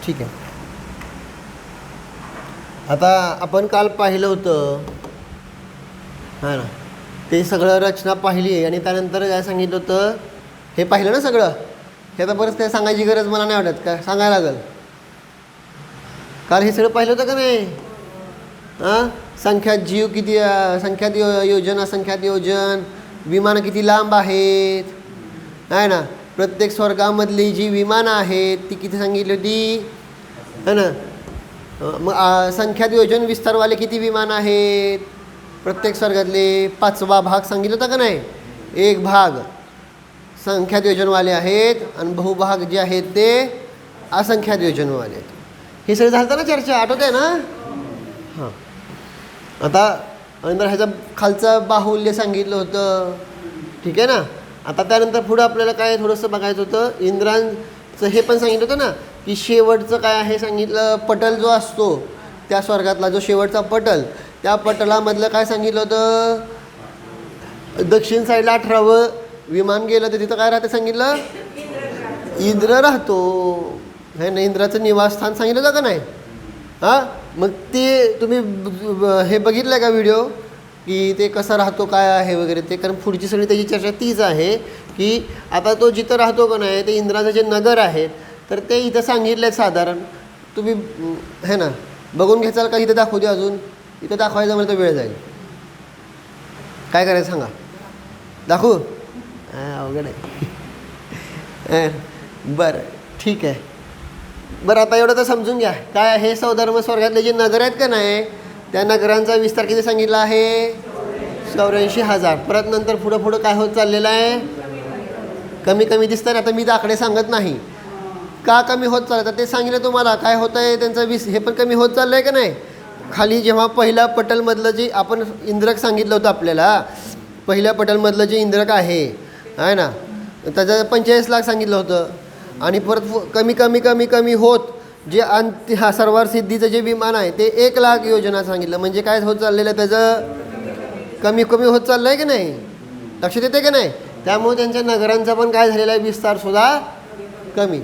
ठीक आहे. आता आपण काल पाहिलं होतं हां ना, ते सगळं रचना पाहिली आहे आणि त्यानंतर काय सांगितलं होतं हे पाहिलं ना सगळं. हे आता बरंच काय सांगायची गरज मला नाही वाटत, काय सांगायला लागेल. काल हे सगळं पाहिलं होतं का नाही? हां, संख्यात जीव किती, संख्यात योजन असंख्यात योजन, विमानं किती लांब आहेत आहे ना, प्रत्येक स्वर्गामधली जी विमानं आहेत ती किती सांगितली होती है ना. मग संख्यात योजन विस्तारवाले किती विमान आहेत प्रत्येक स्वर्गातले, 5वा भाग सांगितलं होता का नाही. एक भाग संख्यात योजनवाले आहेत आणि बहुभाग जे आहेत ते असंख्यात योजनवाले आहेत. हे सगळं झालं ना चर्चा, आठवत आहे ना. हां, आता नंतर ह्याचा खालचं बाहुल्य सांगितलं होतं, ठीक आहे ना. आता त्यानंतर पुढं आपल्याला काय थोडंसं बघायचं होतं, इंद्रांचं हे पण सांगितलं होतं ना की शेवटचं काय आहे सांगितलं, पटल जो असतो त्या स्वर्गातला जो शेवटचा पटल, त्या पटलामधलं काय सांगितलं होतं, दक्षिण साईडला 18वं विमान गेलं तर तिथं काय राहतं सांगितलं, इंद्र राहतो हे ना. इंद्राचं निवासस्थान सांगितलं होतं का नाही. हां, मग ते तुम्ही हे बघितलं आहे का व्हिडिओ की ते कसं राहतो काय आहे वगैरे ते. कारण पुढची सगळी त्याची चर्चा तीच आहे की आता तो जिथं राहतो का नाही ते इंद्राचं जे नगर आहेत तर ते इथं सांगितलं आहेत साधारण. तुम्ही है ना बघून घ्याल का, इथं दाखवू दे अजून, इथं दाखवायचं मला तर वेळ जाईल. काय करायचं सांगा, दाखवू? अवघड आहे. बरं ठीक आहे. बरं आता एवढं तर समजून घ्या काय हे सौधर्म स्वर्गातले जे नगर आहेत का नाही त्या नगरांचा विस्तार किती सांगितला आहे, 84,000. परत नंतर पुढं पुढं काय होत चाललेलं आहे, कमी कमी दिसतं. आता मी आकडे सांगत नाही का कमी होत चाललं, तर ते सांगितलं तुम्हाला काय होतं आहे त्यांचं हे पण कमी होत चाललं आहे का नाही. खाली जेव्हा पहिल्या पटलमधलं जे आपण इंद्रक सांगितलं होतं आपल्याला, पहिल्या पटलमधलं जे इंद्रक आहे ना त्याचं 45 लाख सांगितलं होतं. आणि परत कमी कमी कमी कमी होत जे सर्वार सिद्धीचं जे विमान आहे ते 1 लाख योजना सांगितलं. म्हणजे काय होत चाललेलं आहे त्याचं, कमी कमी होत चाललं आहे की नाही, लक्षात येते का नाही. त्यामुळे त्यांच्या नगरांचा पण काय झालेला आहे, विस्तारसुद्धा कमी.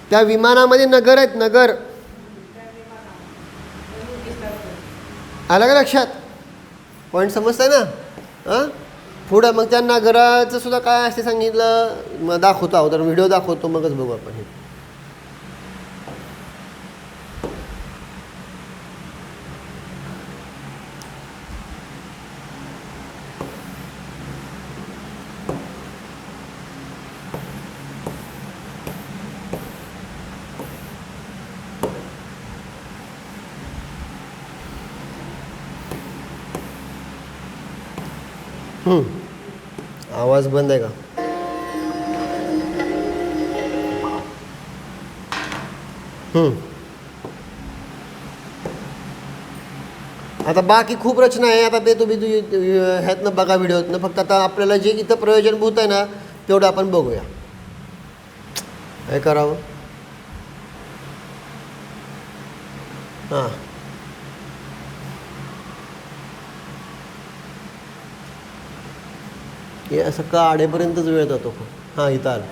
त्या विमानामध्ये नगर आहेत, नगर आलं का लक्षात, पॉईंट समजतं ना. हां, पुढं मग त्या नगराचं सुद्धा काय असते सांगितलं, मग दाखवतो अगोदर व्हिडिओ दाखवतो मगच बघू आपण हे. आवाज बंद आहे का. आता बाकी खूप रचना आहे, आता ते तुम्ही ह्यातनं बघा व्हिडिओतनं. फक्त आता आपल्याला जे इथं प्रयोजनभूत आहे ना तेवढं आपण बघूया. काय करावं, हां हे असं का आडेपर्यंतच वेळ जातो. हां इथं आलं,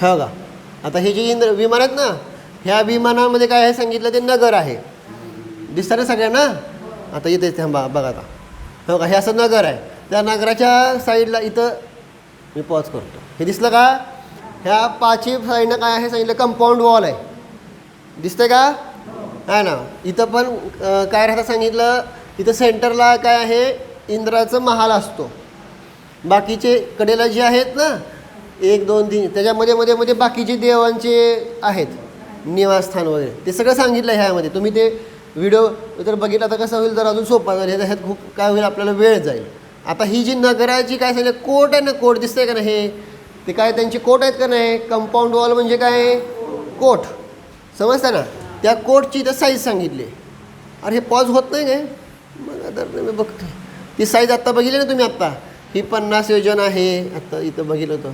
हो का. आता हे जे विमान आहेत ना ह्या विमानामध्ये काय आहे सांगितलं, ते नगर आहे, दिसतं ना सगळ्यांना. आता इथे थांबा बघा आता, हो का, हे असं नगर आहे. त्या नगराच्या साईडला इथं मी पॉज करतो, हे दिसलं का, ह्या 5ही साईडनं काय आहे सांगितलं, कंपाऊंड वॉल आहे, दिसतंय का आहे ना. इथं पण काय राहतं सांगितलं, इथं सेंटरला काय आहे इंद्राचं महाल असतो. बाकीचे कडेला जे आहेत ना 1 2 3 त्याच्यामध्ये मध्ये मध्ये बाकीचे देवांचे आहेत निवासस्थान वगैरे, ते सगळं सांगितलं ह्यामध्ये. तुम्ही ते व्हिडिओ जर बघितला तर कसं होईल, जर अजून सोपा जाईल. ह्यात खूप काय होईल, आपल्याला वेळ जाईल. आता ही जी नगराची काय सांगितलं, कोट आहे ना, कोट दिसतंय का नाही, हे ते काय त्यांचे कोट आहेत का नाही. कंपाऊंड वॉल म्हणजे काय, कोट, समजतं ना. त्या कोटची इथं साईज सांगितली. अरे हे पॉज होत नाही काय, मग आता मी बघतो ती साईज. आत्ता बघितली ना तुम्ही, आत्ता ही 50 योजना आहे, आत्ता इथं बघितलं होतं.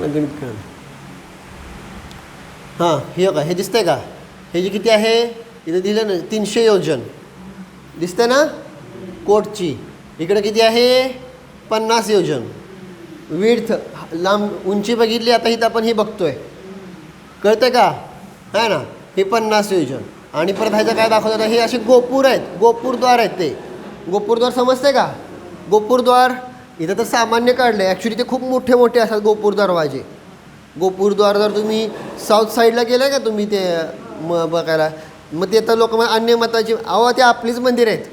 गणित कळ, हां हे का, हे दिसतंय का, हे जे किती आहे इथं दिलं ना 300 योजन, दिसतंय ना कोटची. इकडे किती आहे 50 योजन. विड्थ लांब उंची बघितली, आता इथं आपण ही बघतोय, कळतं का? है ना, हे 50 योजन. आणि परत ह्याचं काय दाखवतात, हे असे गोपूर आहेत, गोपूरद्वार आहेत. ते गोपूरद्वार समजते का? गोपूरद्वार इथं तर सामान्य काढलं आहे, ॲक्च्युली ते खूप मोठे मोठे असतात गोपूर दरवाजे. गोपूरद्वार जर तुम्ही साऊथ साईडला गेलं का तुम्ही ते बघायला, मग ते तर लोक अन्य मताची, अहो ते आपलीच मंदिर आहेत,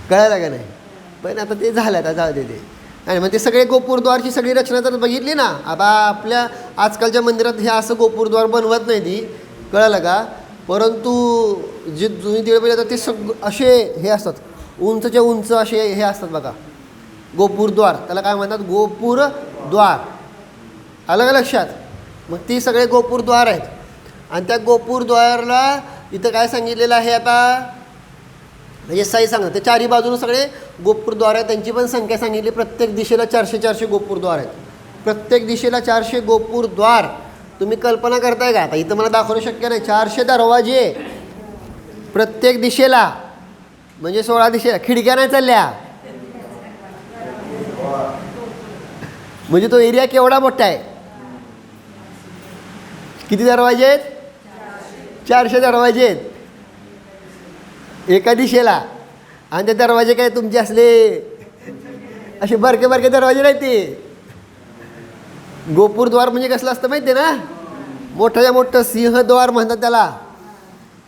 कळायला का नाही? पण आता ते झालं, आता जाऊ दे ते. आणि मग ते सगळे गोपूरद्वारची सगळी रचना जर बघितली ना, आता आपल्या आजकालच्या मंदिरात हे असं गोपूरद्वार बनवत नाही ती, कळालं का? परंतु जे जुनी तिकडे पहिले ते असे हे असतात, उंचच्या उंच असे हे असतात बघा, गोपूरद्वार, त्याला काय म्हणतात? गोपूरद्वार. आलं का लक्षात? मग ती सगळे गोपूरद्वार आहेत. आणि त्या गोपूरद्वारला इथं काय सांगितलेलं आहे आता, म्हणजे साई सांगतात, ते चारी बाजूने सगळे गोपूरद्वार आहेत, त्यांची पण संख्या सांगितली. प्रत्येक दिशेला 400 गोपूरद्वार आहेत. प्रत्येक दिशेला 400 गोपूरद्वार. तुम्ही कल्पना करताय का? आता इथं मला दाखवणं शक्य नाही. 400 दरवाजे प्रत्येक दिशेला, म्हणजे 16 दिशेला. खिडक्या नाही चालल्या, म्हणजे तो एरिया केवढा मोठा आहे. किती दरवाजे आहेत? 400 दरवाजे आहेत एका दिशेला. आणि ते दरवाजे काय तुमचे असले असे बारके बारके दरवाजे नाही. ते गोपूरद्वार म्हणजे कसलं असतं माहिती आहे ना? मोठ्याच्या मोठं सिंहद्वार म्हणतात त्याला,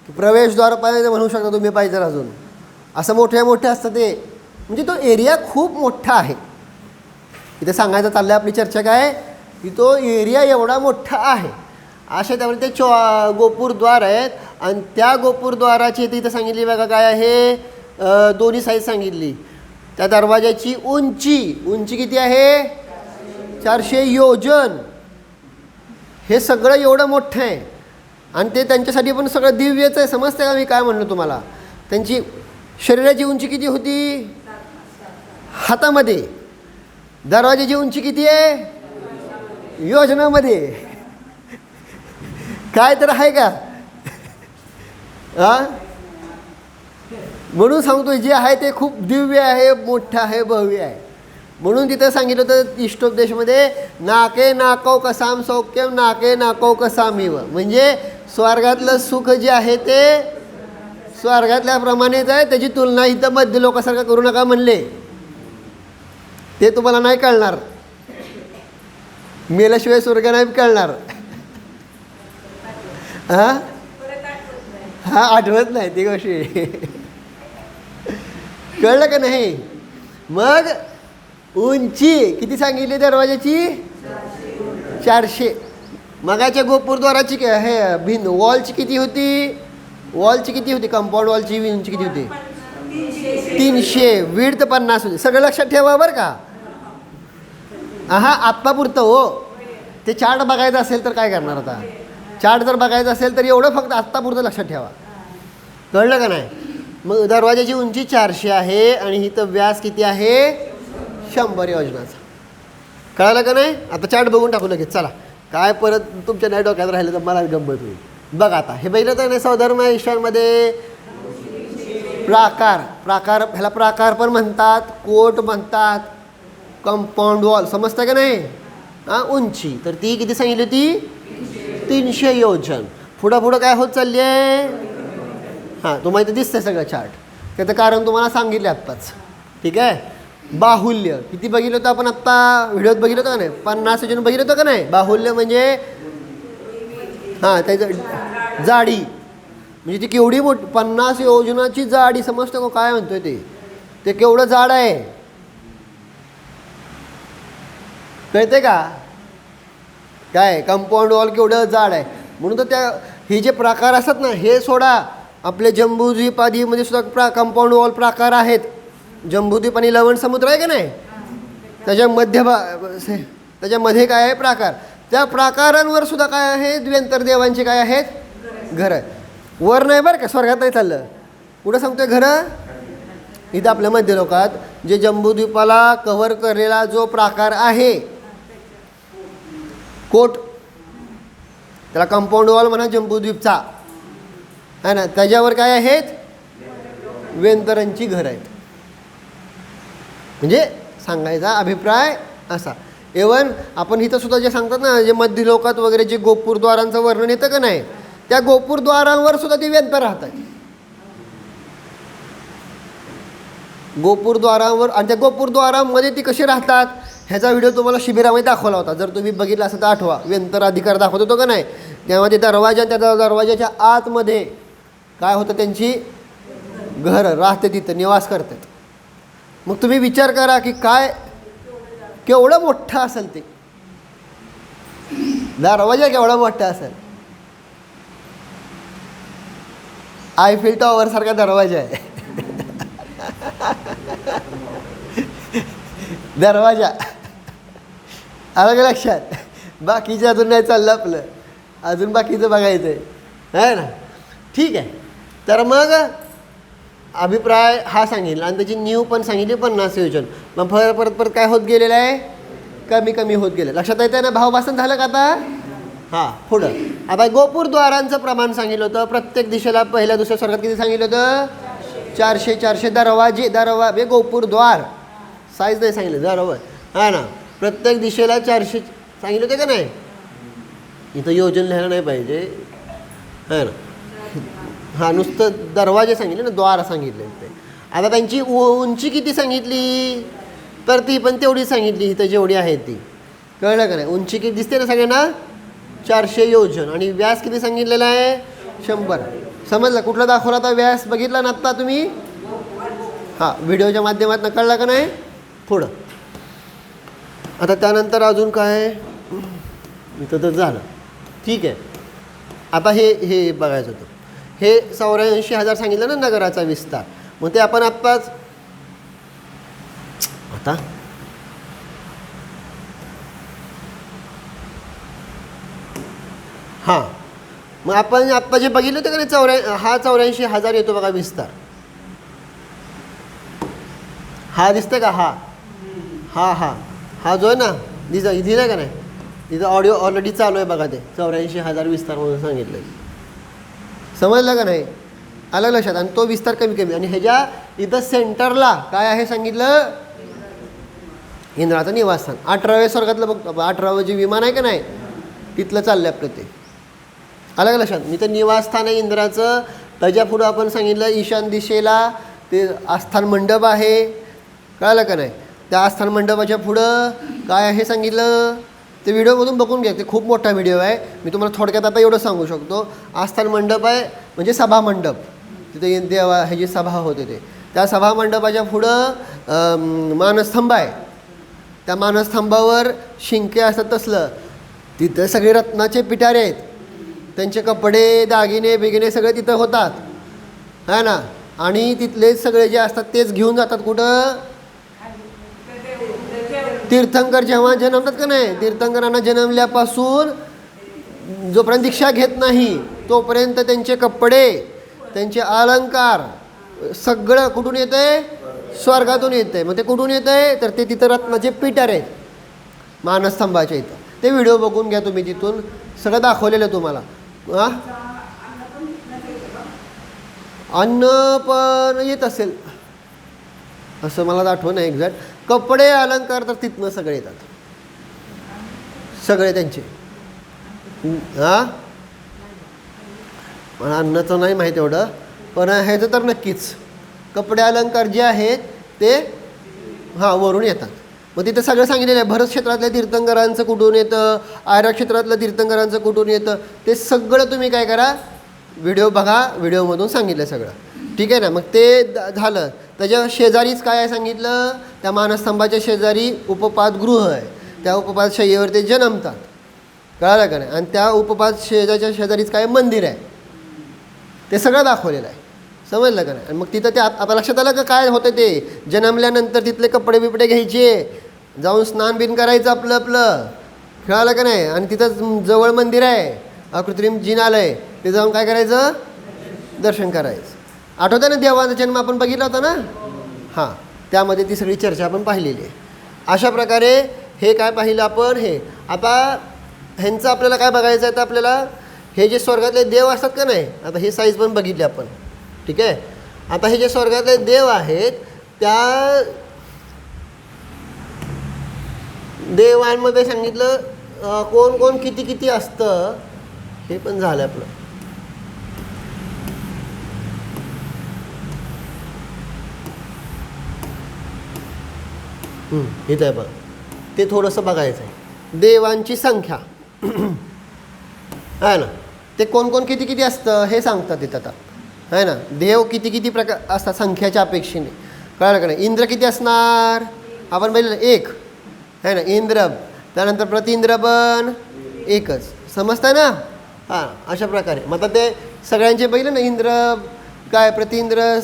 प्रवेशद्वार पाहिजे म्हणू शकता तुम्ही पाहिजे अजून. असं मोठ्या मोठे असतं ते, म्हणजे तो एरिया खूप मोठा आहे. इथे सांगायचं चाललं आपली चर्चा काय की तो एरिया एवढा मोठा आहे. अशा त्यामुळे ते गोपूरद्वार आहेत. आणि त्या गोपूरद्वाराची इथं सांगितली बघा काय आहे, दोन्ही साईज सांगितली. त्या दरवाजाची उंची किती आहे? 400 योजन. हे सगळं एवढं मोठं आहे. आणि ते त्यांच्यासाठी पण सगळं दिव्यच आहे. समजते का मी काय म्हणलो तुम्हाला? त्यांची शरीराची उंची किती होती? हातामध्ये. दरवाजाची उंची किती आहे? योजनामध्ये. काय तर आहे का? हां, म्हणून सांगतो जे आहे ते खूप दिव्य आहे, मोठं आहे, भव्य आहे. म्हणून तिथं सांगितलं होतं इष्टोपदेशमध्ये, नाके नाकौ कसाम सौख्यम नाके नाकौ कसामिव. म्हणजे स्वर्गातलं सुख जे आहे ते स्वर्गातल्याप्रमाणेच आहे, त्याची तुलना इथं मध्य लोकांसारखं करू नका म्हणले. ते तुम्हाला नाही कळणार, मेल्याशिवाय स्वर्ग नाही कळणार. हां हां, आठवत नाही ती गोष्टी. कळलं का नाही? मग उंची किती सांगितली दरवाजाची? 400. मगाच्या गोपूरद्वाराची हे भिन्न वॉलची किती होती? किती होती? कंपाऊंड वॉलची उंची किती होती? 300. विड्थ 50 होती. सगळं लक्षात ठेवा बरं का. आत्तापुरतं हो. ते चार्ट बघायचं असेल तर काय करणार आता? चार्ट जर बघायचं असेल तर एवढं फक्त आत्तापुरतं लक्षात ठेवा. कळलं का नाही? मग दरवाजाची उंची 400 आहे आणि इथं व्यास किती आहे? 100 योजनाचा. कळालं का नाही? आता चार्ट बघून टाकू लगेच. चला, काय परत तुमच्या नाही डोक्यात राहिलं तर मला गंमत होईल. बघा आता हे बघितलं तर नाही, स्वधर्म ईश्वरमध्ये प्राकार ह्याला प्राकार पण म्हणतात, कोट म्हणतात, कंपाऊंड वॉल. समजतं का नाही? उंची तर ती किती सांगितली होती? 300 योजन. पुढं काय होत चालली आहे? तुम्हाला इथं दिसतंय सगळं चार्ट. त्याचं कारण तुम्हाला सांगितलं आत्ताच. ठीक आहे. बाहुल्य किती बघितलं होतं आपण आत्ता व्हिडिओत बघितलं होतं का नाही? 50 योजन बघितलं होतं का नाही? बाहुल्य म्हणजे त्याचं जाडी, म्हणजे ती केवढी मोठी 50 योजनाची जाडी. समजतं का काय म्हणतोय ते केवढं जाड आहे? कळते का? काय कंपाऊंड वॉल केवढं जाड आहे. म्हणून तर त्या हे जे प्रकार असतात ना, हे सोडा, आपले जम्बूद्वीप आदीमध्ये सुद्धा कंपाऊंड वॉल प्रकार आहेत. जम्बूद्वीप आणि लवण समुद्र आहे का नाही, त्याच्यामध्ये काय आहे? प्राकार. त्या प्राकारांवर सुद्धा काय आहे? द्व्यंतर देवांचे काय आहेत? घरं. वर नाही बरं का, स्वर्गात नाही चाललं. कुठं सांगतोय घरं? इथं आपल्या मध्य लोकात जे जम्बूद्वीपाला कव्हर करलेला जो प्रकार आहे, कोट, त्याला कंपाऊंड वॉल म्हणा जम्बूद्वीपचा, आहे ना, त्याच्यावर काय आहेत? वेंतरांची घरं आहेत. म्हणजे सांगायचा अभिप्राय असा. इवन आपण इथं सुद्धा जे सांगतात ना, जे मध्य लोकात वगैरे जे गोपूरद्वारांचं वर्णन येतं का नाही, त्या गोपूरद्वारांवर सुद्धा ती व्यंत राहतात. गोपूरद्वारावर, आणि त्या गोपूरद्वारामध्ये ती कशी राहतात ह्याचा व्हिडिओ तुम्हाला शिबिरामध्ये दाखवला होता. जर तुम्ही बघितला असेल तर आठवा. व्यंतर अधिकार दाखवत होतो का नाही, त्यामध्ये दरवाजा, त्या दरवाजाच्या आतमध्ये काय होतं, त्यांची घरं राहते, तिथं निवास करतात. मग तुम्ही विचार करा की काय केवढं मोठं असेल ते दरवाजा, केवढा मोठा असेल. आयफिल टॉवर सारखा दरवाजा आहे. दरवाजा आलं का लक्षात. बाकीचं अजून नाही चाललं आपलं, अजून बाकीचं बघायचं आहे ना. ठीक आहे. तर मग अभिप्राय हा सांगितला आणि त्याची नीव पण सांगितली 50 योजन. मग परत परत काय होत गेलेलं आहे, कमी कमी होत गेलं. लक्षात येतं ना. भावभाषण झालं का आता. हां, पुढं आता गोपूरद्वारांचं प्रमाण सांगितलं होतं. प्रत्येक दिशेला पहिल्या दुसऱ्या स्वर्गात किती सांगितलं होतं, 400 दरवाजे. दरवाजे गोपूरद्वार साईज नाही सांगितलं, दरवाज हां ना. प्रत्येक दिशेला 400 सांगितलं होते का नाही. इथं योजन लिहायला नाही पाहिजे हां ना. हां, नुसतं दरवाजे सांगितले ना, द्वार सांगितले ते. आता त्यांची उंची किती सांगितली, तर ती पण तेवढी सांगितली इथं जेवढी आहे ती. कळलं का नाही. उंची किती दिसते ना सगळ्यांना, 400 योजन. आणि व्यास किती सांगितलेला आहे, 100. समजलं. कुठला दाखवला आता व्यास, बघितला ना आत्ता तुम्ही. हां, व्हिडिओच्या माध्यमातून कळलं का नाही. पुढं आता त्यानंतर अजून काय इथं तर झालं. ठीक आहे. आता हे बघायचं होतं. हे 84,000 सांगितलं ना नगराचा विस्तार. मग ते आपण आत्ताच आता हां, मग आपण आत्ता जे बघितलं होतं का नाही, हा 84,000 येतो बघा विस्तार. हा दिसतंय का, हा हा हा हा जो आहे ना, दिला का नाही. तिथं ऑडिओ ऑलरेडी चालू आहे बघा. ते 84,000 विस्तार म्हणून सांगितलं. समजलं का नाही. आलं लक्षात. आणि तो विस्तार कमी कमी. आणि ह्याच्या इथं सेंटरला काय आहे सांगितलं, इंद्राचं निवासस्थान. 18व्या स्वर्गातलं बघ, 18वं जे विमान आहे का नाही, तिथलं चाललं आपलं ते. आलं का लक्षात. मी तर निवासस्थान आहे इंद्राचं. त्याच्या पुढं आपण सांगितलं ईशान दिशेला ते आस्थान मंडप आहे. कळलं का नाही. त्या आस्थान मंडपाच्या पुढं काय आहे सांगितलं, ते व्हिडिओमधून बघून घ्या. ते खूप मोठा व्हिडिओ आहे. मी तुम्हाला थोडक्यात आता एवढं सांगू शकतो. आस्थान मंडप आहे म्हणजे सभा मंडप, तिथे देवा ह्याची सभा होते ते. त्या सभा मंडपाच्या पुढं मानस्तंभ आहे. त्या मानस्तंभावर शिंके असतात तसलं. तिथं सगळे रत्नाचे पिटारे आहेत. त्यांचे कपडे, दागिने बिगिने सगळे तिथं होतात है ना. आणि तिथले सगळे जे असतात तेच घेऊन जातात कुठं, तीर्थंकर जेव्हा जन्मतात का नाही. तीर्थंकरांना जन्मल्यापासून जोपर्यंत दीक्षा घेत नाही तोपर्यंत त्यांचे कपडे, त्यांचे अलंकार सगळं कुठून येतं आहे, स्वर्गातून येतं आहे. मग ते कुठून येतं आहे, तर ते तिथं रत्नाचे पिटार आहेत मानस्तंभाच्या इथं. ते व्हिडिओ बघून घ्या तुम्ही, तिथून सगळं दाखवलेलं आहे तुम्हाला. हां, अन्न पण येत असेल असं मला आठवण नाही एक्झॅक्ट. कपडे अलंकार तर तिथनं सगळे येतात, सगळे त्यांचे. हां, मला अन्नाचं नाही माहीत एवढं, पण ह्याचं तर नक्कीच. कपडे अलंकार जे आहेत ते हां वरून येतात. मग तिथं सगळं सांगितलेलं आहे. भरत क्षेत्रातल्या तीर्थंकरांचं कुठून येतं, आयरा क्षेत्रातल्या तीर्थंकरांचं कुठून येतं, ते सगळं तुम्ही काय करा, व्हिडिओ बघा. व्हिडिओमधून सांगितलं सगळं. ठीक आहे ना. मग ते झालं. त्याच्या शेजारीच काय आहे सांगितलं, त्या मानस्तंभाच्या शेजारी उपपादगृह आहे. त्या उपपाद शय्येवर ते जन्मतात. कळालं का नाही. आणि त्या उपपाद शेजारच्या शेजारीच काय मंदिर आहे, ते सगळं दाखवलेलं आहे. समजलं का नाही. आणि मग तिथं ते आता लक्षात आलं का काय होतं, ते जन्मल्यानंतर तिथले कपडे बिपडे घ्यायचे, जाऊन स्नान बिन करायचं आपलं आपलं. कळालं का नाही. आणि तिथं जवळ मंदिर आहे, अकृत्रिम जिनालय, ते जाऊन काय करायचं, दर्शन करायचं. आठवतं ना देवाचा जन्म आपण बघितला होता ना. हां, त्यामध्ये ती सगळी चर्चा आपण पाहिलेली आहे. अशा प्रकारे हे काय पाहिलं आपण. हे आता ह्यांचं आपल्याला काय बघायचं आहे, तर आपल्याला हे जे स्वर्गातले देव असतात का नाही, आता हे साईज पण बघितली आपण. ठीक आहे. आता हे जे स्वर्गातले देव आहेत त्या देवांमध्ये सांगितलं कोण कोण किती किती असतं हे पण झालं आपलं. इथं आहे बघ, ते थोडंसं बघायचं आहे. देवांची संख्या आहे ना, ते कोण कोण किती किती असतं हे सांगतात तिथं आता आहे ना. देव किती किती प्रकार असतात संख्याच्या अपेक्षेने, कळलं का नाही. इंद्र किती असणार आपण बघितलं एक आहे ना, इंद्र. त्यानंतर प्रतिंद्र पण एकच, समजतं ना. हां, अशा प्रकारे मग आता ते सगळ्यांचे बघितलं ना, इंद्र काय, प्रतिंद्र,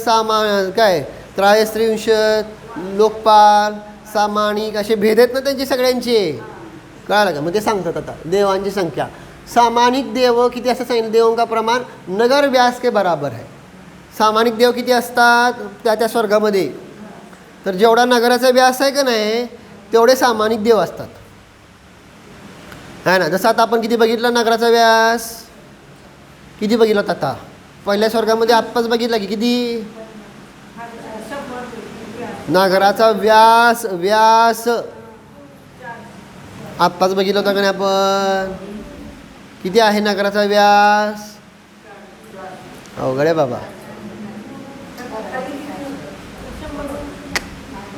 काय त्रयस्त्रिंशत, लोकपाल, सामानिक, असे भेद आहेत ना त्यांचे सगळ्यांचे, कळलं का. मग ते सांगतात आता देवांची संख्या. सामानिक देव किती असं सांगितलं, देवों का प्रमाण नगर व्यास के बराबर आहे. सामानिक देव किती असतात त्या स्वर्गामध्ये, तर जेवढा नगराचा व्यास आहे का नाही तेवढे सामानिक देव असतात आहे ना. जसं आता आपण किती बघितलं नगराचा व्यास, किती बघितलं आता पहिल्या स्वर्गामध्ये आत्ताच बघितला की किती नगराचा व्यास आत्ताच बघितलं होता का नाही आपण, किती आहे नगराचा व्यास. अवघड आहे बाबा,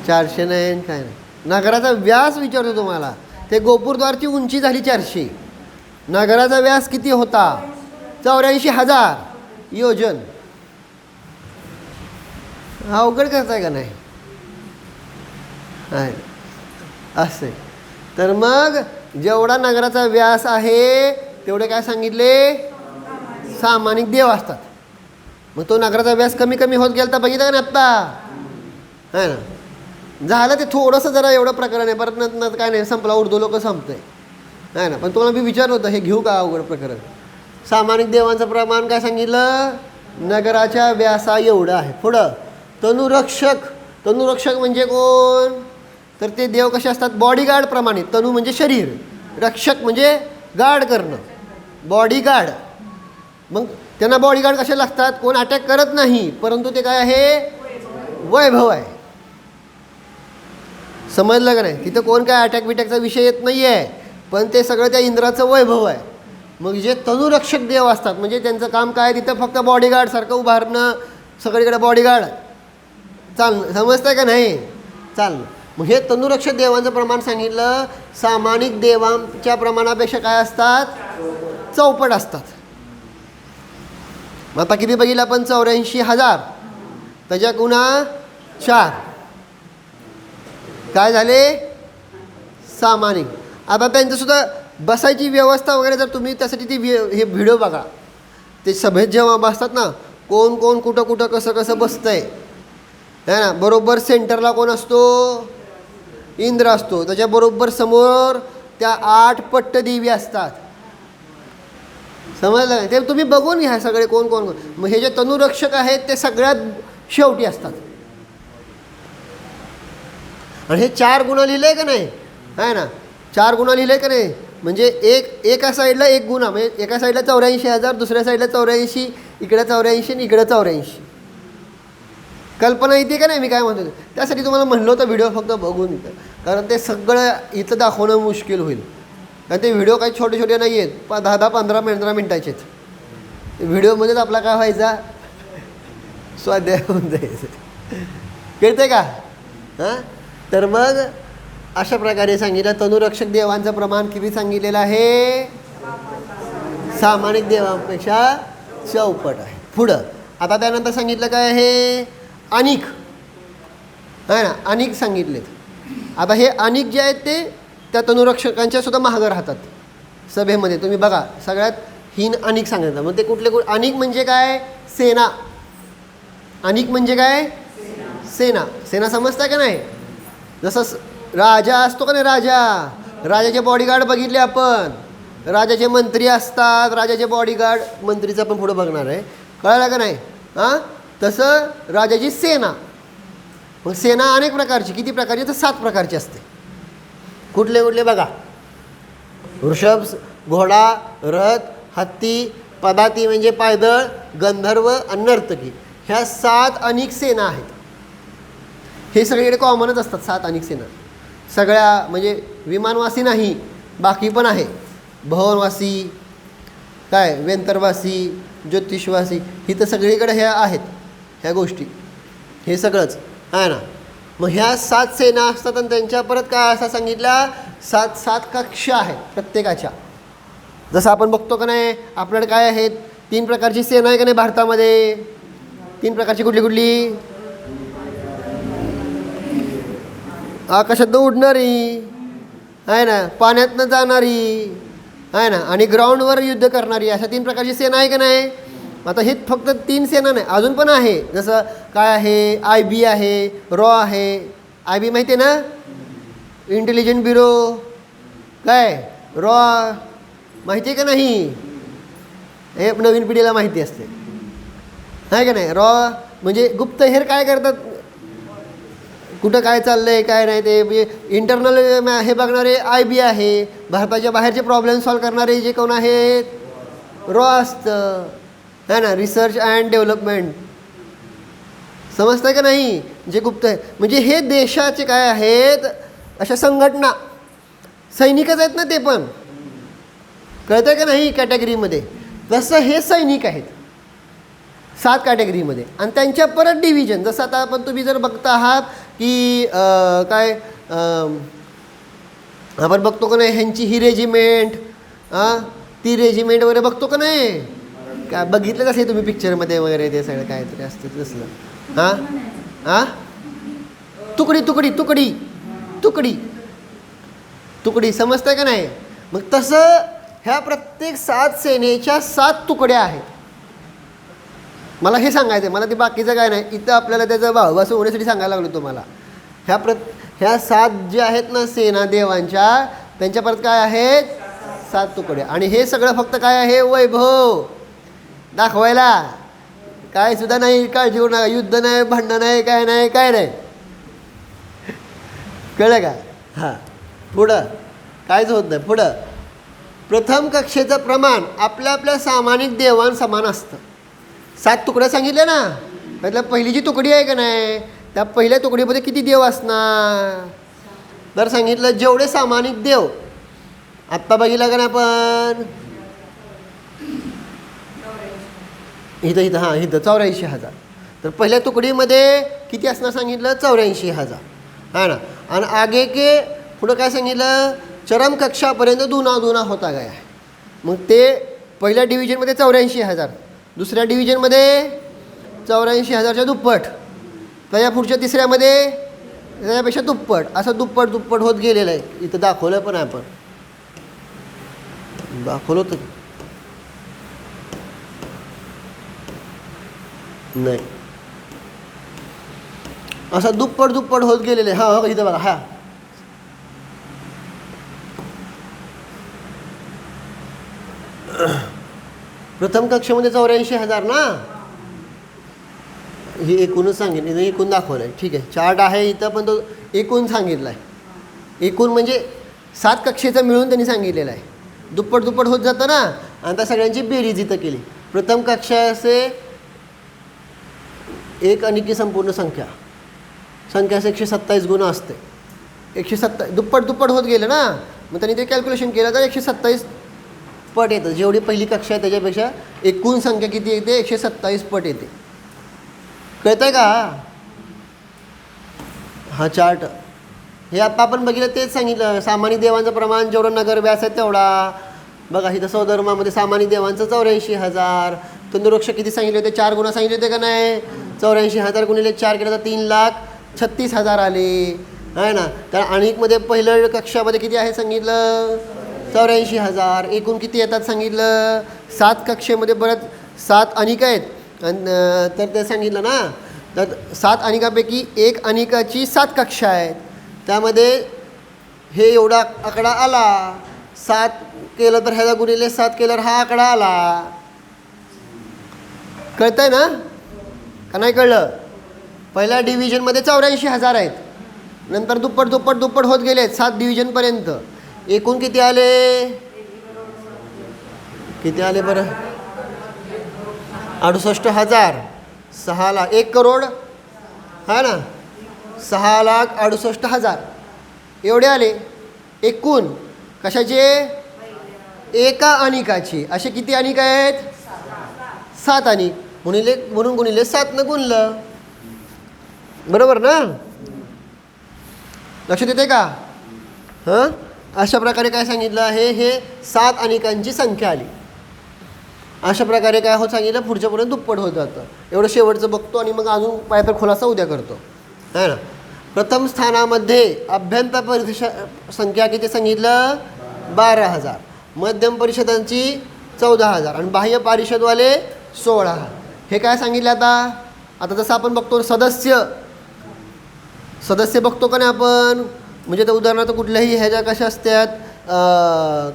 400 नाही काय नाही. नगराचा व्यास विचारतो तुम्हाला, ते गोपूरद्वारची उंची झाली 400, नगराचा व्यास किती होता 84,000 योजन. अवघड करताय का नाही आहे असे. तर मग जेवढा नगराचा व्यास आहे तेवढे काय सांगितले सामानिक देव असतात. मग तो नगराचा व्यास कमी कमी होत गेला तर बघितलं का नाही आत्ता आहे ना. झालं ते थोडंसं जरा एवढं प्रकरण आहे, परत नंतर काय नाही संपला, उर्दू लोक संपतंय आहे ना. पण तुम्हाला मी विचारलं होतं हे घेऊ का अवघड प्रकरण. सामानिक देवांचं प्रमाण काय सांगितलं, नगराच्या व्यासा एवढं आहे. पुढं तनुरक्षक. तनुरक्षक म्हणजे कोण, तर ते देव कसे असतात बॉडीगार्ड प्रमाणे. तनु म्हणजे शरीर, रक्षक म्हणजे गार्ड करणं, बॉडीगार्ड. मग त्यांना बॉडीगार्ड कसे लागतात, कोण अटॅक करत नाही परंतु ते काय आहे वैभव आहे. समजलं का नाही, तिथं कोण काय अटॅक बिटॅकचा विषय येत नाही आहे, पण ते सगळं त्या इंद्राचं वैभव आहे. मग जे तनुरक्षक देव असतात म्हणजे त्यांचं काम काय, तिथं फक्त बॉडीगार्डसारखं उभारणं, सगळीकडे बॉडीगार्ड चालणं, समजतंय का नाही चालणं. मग हे तनुरक्षक देवांचं प्रमाण सांगितलं. सामानिक देवांच्या प्रमाणापेक्षा काय असतात चौपट असतात. मग आता किती बघितलं आपण 84,000, त्याच्या गुणा 4 काय झाले सामानिक. आता त्यांचंसुद्धा बसायची व्यवस्था वगैरे जर तुम्ही त्यासाठी ती हे व्हिडिओ बघा, ते सभेत जेव्हा बसतात ना, कोण कोण कुठं कुठं कसं कसं बसतंय है ना. बरोबर सेंटरला कोण असतो, इंद्र असतो, त्याच्याबरोबर समोर त्या 8 पट्टदेवी असतात. समजलं का, ते तुम्ही बघून घ्या सगळे कोण कोण. मग हे जे तनुरक्षक आहेत ते सगळ्यात शेवटी असतात. आणि हे 4 गुण लिहिले का नाही आहे ना, 4 गुण लिहिले का नाही, म्हणजे एका साईडला 1 गुन्हा, म्हणजे एका साईडला 84,000, दुसऱ्या साईडला 84, इकडे 84 आणि इकडे 84. कल्पना येते का नाही मी काय म्हणतो. त्यासाठी तुम्हाला म्हणलं होतं व्हिडिओ फक्त बघून इथं, कारण ते सगळं इथं दाखवणं मुश्किल होईल. कारण ते व्हिडिओ काही छोटे छोटे नाही आहेत, 10-15 मिनटाचेच. व्हिडिओमध्येच आपला काय व्हायचा स्वाध्याय होऊन जायचं, कळते का हां. तर मग अशा प्रकारे सांगितलं तनुरक्षक देवांचं प्रमाण किती सांगितलेलं आहे, सामानिक देवांपेक्षा चौपट आहे. पुढं आता त्यानंतर सांगितलं काय आहे अनिक आहे ना, अनिक सांगितलेत. आता हे अनिक जे आहेत ते त्या तनुरक्षकांच्या सुद्धा महाग राहतात. सभेमध्ये तुम्ही बघा सगळ्यात हीन अनिक सांगितलं. मग ते कुठले अनिक म्हणजे काय, सेना. अनिक म्हणजे काय सेना. सेना समजता का नाही. जसं राजा असतो का नाही, राजाचे बॉडीगार्ड बघितले आपण, राजाचे मंत्री असतात, राजाचे बॉडीगार्ड, मंत्रीचं पण पुढं बघणार आहे, कळलं का नाही हां. तसं राजाची सेना. मग सेना अनेक प्रकारची, किती प्रकारची तर 7 प्रकारची असते. कुठले कुठले बघा, वृषभ, घोडा, रथ, हत्ती, पदाती म्हणजे पायदळ, गंधर्व आणि नर्तकी, ह्या 7 अनेक सेना आहेत. हे सगळीकडे कॉमनच असतात 7 अनेक सेना. सगळ्या म्हणजे विमानवासी नाही, बाकी पण आहे, भवनवासी, काय वेंतरवासी, ज्योतिषवासी, ही तर सगळीकडे ह्या आहेत ह्या गोष्टी, हे सगळंच आहे ना. मग ह्या 7 सेना असतात आणि त्यांच्या परत काय असं सांगितल्या 7 कक्षा आहेत प्रत्येकाच्या. जसं आपण बघतो का नाही, आपल्याकडे काय आहेत 3 प्रकारची सेना आहे का नाही भारतामध्ये. 3 प्रकारची कुठली कुठली? आकाशात उडणारी आहे ना, पाण्यातनं जाणारी आहे ना, आणि ग्राउंडवर युद्ध करणारी, अशा 3 प्रकारची सेना आहे का नाही. आता हे फक्त 3 सेना नाही, अजून पण आहे. जसं काय आहे, IB आहे, रॉ आहे. IB माहिती आहे ना, इंटेलिजंट ब्युरो. काय रॉ माहिती आहे का नाही, हे नवीन पिढीला माहिती असते आहे का नाही. रॉ म्हणजे गुप्तहेर काय करतात, कुठं काय चाललं आहे काय नाही ते म्हणजे इंटरनल हे बघणारे IB आहे. भारताच्या बाहेरचे प्रॉब्लेम सॉल्व करणारे जे कोण आहेत रॉ असतं है ना, रिसर्च अँड डेव्हलपमेंट. समजतं का नाही, जे गुप्त आहे म्हणजे हे देशाचे काय आहेत अशा संघटना, सैनिकच आहेत ना ते पण, कळतं का नाही कॅटेगरीमध्ये. तसं हे सैनिक आहेत 7 कॅटेगरीमध्ये, आणि त्यांच्या परत डिव्हिजन. जसं आता आपण तुम्ही जर बघता आहात की काय आपण बघतो का नाही, ह्यांची ही रेजिमेंट ती रेजिमेंट वगैरे बघतो का नाही, काय बघितलं असेल तुम्ही पिक्चरमध्ये वगैरे, ते सगळं काहीतरी असतं तसलं. तुकडी तुकडी तुकडी तुकडी तुकडी, समजतं का नाही. मग तसं ह्या प्रत्येक 7 सेनेच्या 7 तुकड्या आहेत. मला हे सांगायचं आहे, मला ते बाकीचं काय नाही, इथं आपल्याला त्याचं भावभास होण्यासाठी सांगायला लागलो तुम्हाला. ह्या 7 जे आहेत ना सेना देवांच्या, त्यांच्या परत काय आहेत 7 तुकड्या. आणि हे सगळं फक्त काय आहे, वैभव दाखवायला, काय सुद्धा नाही. काळजी करू नका, युद्ध नाही, भांडणं नाही, काय नाही, काय नाही. कळलं का. हां, पुढं काहीच होत नाही. पुढं प्रथम कक्षेचं प्रमाण आपल्या आपल्या सामानिक देवांसमान असतं. 7 तुकड्या सांगितल्या ना, त्यातल्या पहिली जी तुकडी आहे का नाही, त्या पहिल्या तुकडीमध्ये किती देव असणार. तर सांगितलं जेवढे सामानिक देव आत्ता बघितलं का नाही आपण, इथं हां इथं 84,000. तर पहिल्या तुकडीमध्ये किती असणार सांगितलं, 84,000 है ना. आणि आगे के पुढं काय सांगितलं, चरम कक्षापर्यंत दुना होता गया. मग ते पहिल्या डिव्हिजनमध्ये 84,000, दुसऱ्या डिव्हिजनमध्ये 84,000च्या दुप्पट, त्याच्या पुढच्या तिसऱ्यामध्ये त्याच्यापेक्षा दुप्पट, असं दुप्पट होत गेलेलं आहे. इथं दाखवलं पण आपण, दाखवलं होतं नाही, असं दुप्पट होत गेलेलं आहे. हा इथं बघा, हा प्रथम कक्षेमध्ये 84,000 ना, हे एकूणच सांगितलं, एकूण दाखवलं आहे. ठीक आहे, चार्ट आहे इथं, पण तो एकूण सांगितलं आहे. एकूण म्हणजे 7 कक्षेचं मिळून त्यांनी सांगितलेलं आहे. दुप्पट होत जातं ना, आणि त्या सगळ्यांची बेरीज इथं केली. प्रथम कक्षा असे एक अनिकी संपूर्ण संख्या असे 127 गुण असते. 127 दुप्पट होत गेलं ना, मग त्यांनी ते कॅल्क्युलेशन केलं तर 127 पट येतं. जेवढी पहिली कक्षा आहे त्याच्यापेक्षा एकूण संख्या किती येते, 127 पट येते. कळतं आहे का. हा चार्ट हे आता आपण बघितलं तेच सांगितलं. सामान्य देवांचं प्रमाण जेवढं नगर व्यास आहे तेवढा. बघा इथं सौधर्मामध्ये सामान्य देवांचं 84,000. तंदुरुक्ष किती सांगितले होते, 4 गुणा सांगितले होते का नाही. 84,000 गुणिले 4 केलं तर 3,36,000 आले आहे ना. तर आणिकमध्ये पहिलं कक्षामध्ये किती आहे सांगितलं, 84,000. एकूण किती येतात सांगितलं, 7 कक्षेमध्ये परत 7 अनिक आहेत. आणि तर ते सांगितलं ना, तर 7 अनिकापैकी एक अनिकाची 7 कक्षा आहेत. त्यामध्ये हे एवढा आकडा आला. 7 केलं तर ह्याला गुणिले 7 केल्यावर हा आकडा आला. कळतंय ना का नाही कळलं. पहिल्या डिव्हिजनमध्ये 84,000 आहेत, नंतर दुप्पट होत गेले 7 डिव्हिजनपर्यंत. एकूण किती आले, बरं 68,000. 6 लाख 1 करोड हा ना, 6,68,000 एवढे आले. एकूण कशाचे? एका अनिकाचे. असे किती अनिक आहेत? 7 अनिक. म्हणून गुणिले 7 न गुणलं. बरोबर ना? लक्षात येते का? हां, अशा प्रकारे काय सांगितलं आहे? हे 7 अनिकांची संख्या आली. अशा प्रकारे काय होत सांगितलं? पुढच्यापर्यंत दुप्पट होत जातं. एवढं शेवटचं बघतो आणि मग अजून पायपर खुलासा उद्या करतो, है ना. प्रथम स्थानामध्ये अभ्यंतर परिषद संख्या किती सांगितलं? 12,000. मध्यम परिषदांची 14,000 आणि बाह्य परिषदवाले 16. हे काय सांगितलं आता जसं आपण बघतो सदस्य बघतो का नाही आपण? म्हणजे तर उदाहरणार्थ कुठल्याही ह्याच्या कशा असतात,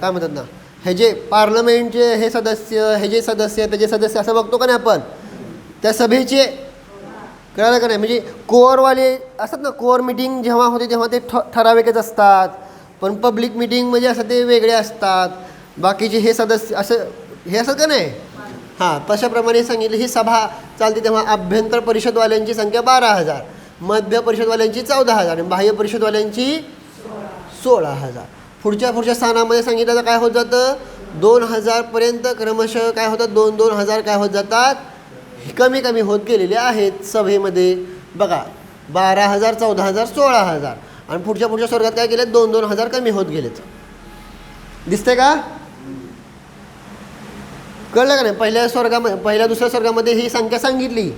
काय म्हणतात ना, हे जे पार्लमेंटचे हे सदस्य, हे जे सदस्य, त्याचे सदस्य असं बघतो का नाही आपण? त्या सभेचे कळलं का नाही? म्हणजे कोअरवाले असतात ना, कोअर मिटिंग जेव्हा होते तेव्हा ते ठराविकच असतात, पण पब्लिक मिटिंग म्हणजे असं ते वेगळे असतात. बाकीचे हे सदस्य असं हे असं का नाही? हां, तशाप्रमाणे सांगितलं. ही सभा चालते तेव्हा अभ्यंतर परिषदवाल्यांची संख्या 12,000, मध्य परिषदवाल्यांची 14,000 आणि बाह्य परिषदवाल्यांची 16,000. पुढच्या स्थानामध्ये सांगितलं तर काय होत जातं? 2,000पर्यंत क्रमशः काय होतात? 2,000 काय होत जातात? कमी कमी होत गेलेले आहेत सभेमध्ये. बघा, 12,000, 14,000, 16,000 आणि पुढच्या स्वर्गात काय केलं? 2,000 कमी होत गेलेत. दिसतंय का? कळलं का नाही? पहिल्या दुसऱ्या स्वर्गामध्ये ही संख्या सांगितली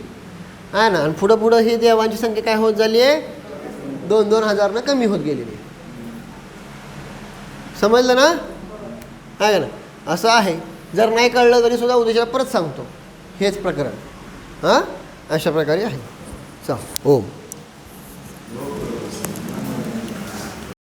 आहे ना, आणि पुढं ही देवांची संख्या काय होत झाली आहे? 2,000 कमी होत गेलेली. समजलं ना? आहे का ना? असं आहे. जर नाही कळलं तरी सुद्धा उद्याला परत सांगतो हेच प्रकरण. हां, अशा प्रकारे आहे. चल, ओम.